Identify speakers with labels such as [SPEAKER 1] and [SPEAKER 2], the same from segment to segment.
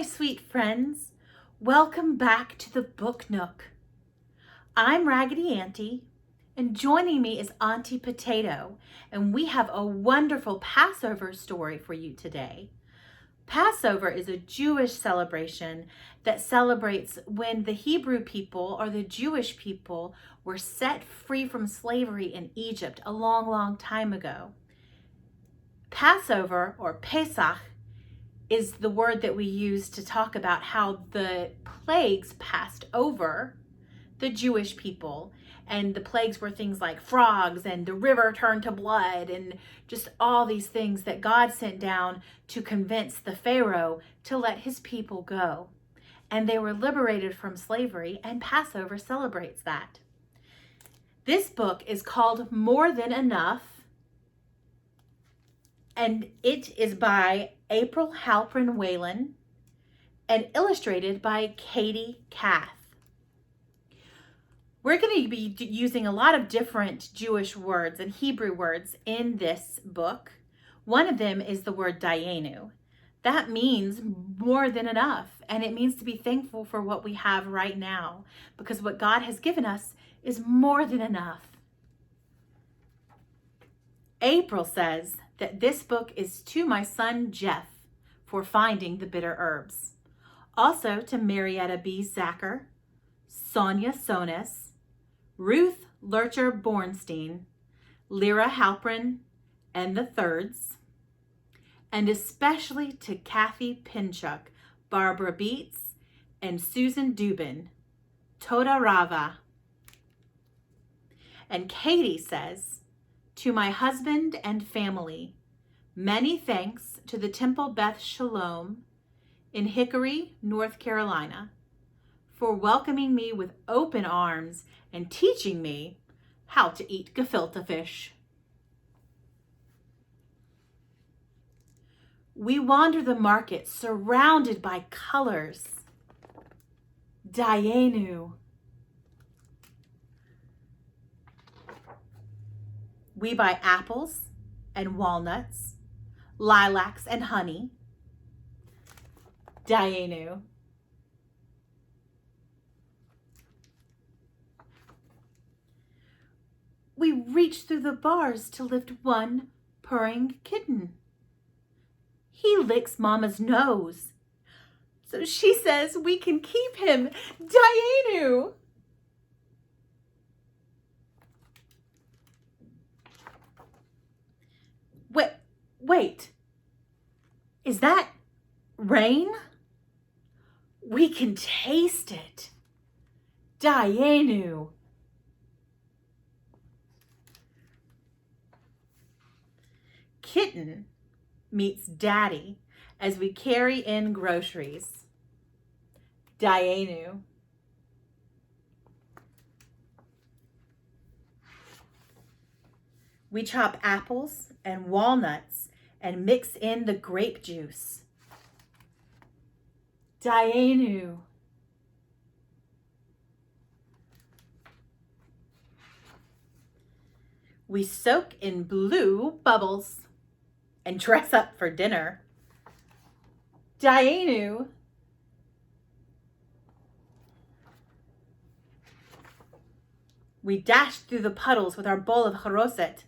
[SPEAKER 1] my sweet friends. Welcome back to the Book Nook. I'm Raggedy Auntie, and joining me is Auntie Potato, and we have a wonderful Passover story for you today. Passover is a Jewish celebration that celebrates when the Hebrew people or the Jewish people were set free from slavery in Egypt a long, long time ago. Passover, or Pesach, is the word that we use to talk about how the plagues passed over the Jewish people. And the plagues were things like frogs and the river turned to blood and just all these things that God sent down to convince the Pharaoh to let his people go. And they were liberated from slavery, and Passover celebrates that. This book is called More Than Enough, and it is by April Halprin Wayland and illustrated by Katie Kath. We're going to be using a lot of different Jewish words and Hebrew words in this book. One of them is the word dayenu. That means more than enough, and it means to be thankful for what we have right now, because what God has given us is more than enough. April says that this book is to my son Jeff for finding the bitter herbs. Also to Marietta B. Zacher, Sonia Sonis, Ruth Lurcher Bornstein, Lyra Halprin, and the Thirds, and especially to Kathy Pinchuk, Barbara Beets, and Susan Dubin. Toda Rava. And Katie says, to my husband and family, many thanks to the Temple Beth Shalom in Hickory, North Carolina, for welcoming me with open arms and teaching me how to eat gefilte fish. We wander the market surrounded by colors. Dayenu. We buy apples and walnuts, lilacs and honey. Dayenu. We reach through the bars to lift one purring kitten. He licks Mama's nose, so she says we can keep him. Dayenu. Wait, is that rain? We can taste it. Dayenu. Kitten meets Daddy as we carry in groceries. Dayenu. We chop apples and walnuts and mix in the grape juice. Dayenu. We soak in blue bubbles and dress up for dinner. Dayenu. We dash through the puddles with our bowl of haroset.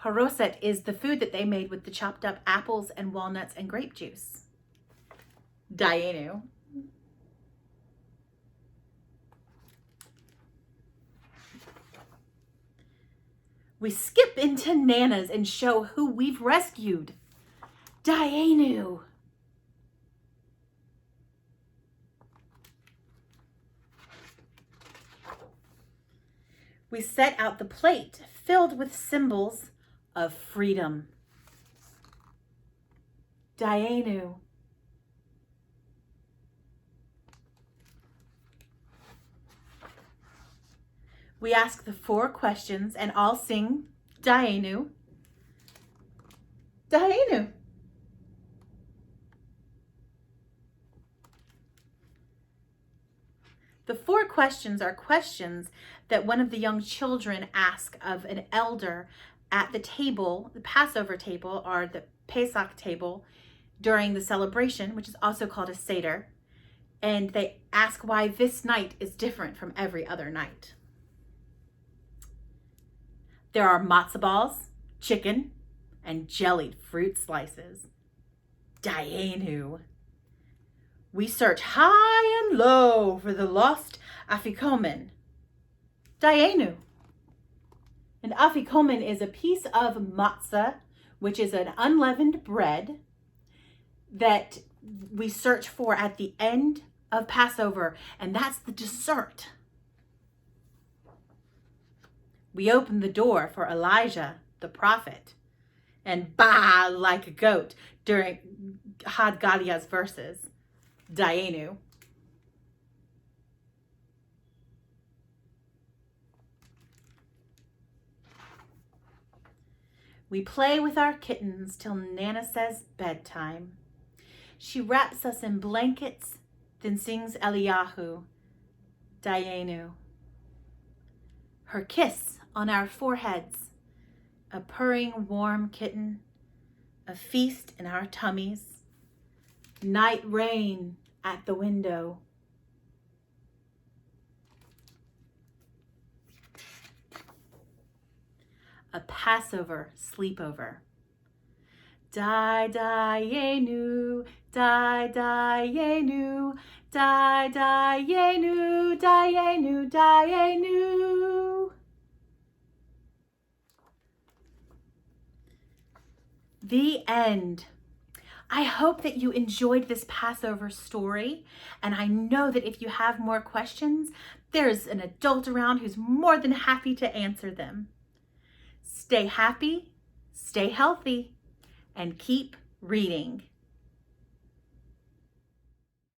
[SPEAKER 1] Haroset is the food that they made with the chopped up apples and walnuts and grape juice. Dayenu. We skip into Nana's and show who we've rescued. Dayenu. We set out the plate filled with symbols of freedom. Dayenu. We ask the 4 questions and all sing Dayenu. Dayenu. The 4 questions are questions that one of the young children ask of an elder at the table, the Passover table or the Pesach table, during the celebration, which is also called a Seder, and they ask why this night is different from every other night. There are matzah balls, chicken, and jellied fruit slices. Dayenu. We search high and low for the lost afikomen. Dayenu. An afikomen is a piece of matzah, which is an unleavened bread that we search for at the end of Passover, and that's the dessert. We open the door for Elijah, the prophet, and baa like a goat during Had Gadia's verses. Dayenu. We play with our kittens till Nana says bedtime. She wraps us in blankets, then sings Eliyahu. Dayenu. Her kiss on our foreheads, a purring warm kitten, a feast in our tummies, night rain at the window. A Passover sleepover. Dayenu, Dayenu, Dayenu, Dayenu, Dayenu. The end. I hope that you enjoyed this Passover story, and I know that if you have more questions, there's an adult around who's more than happy to answer them. Stay happy, stay healthy, and keep reading.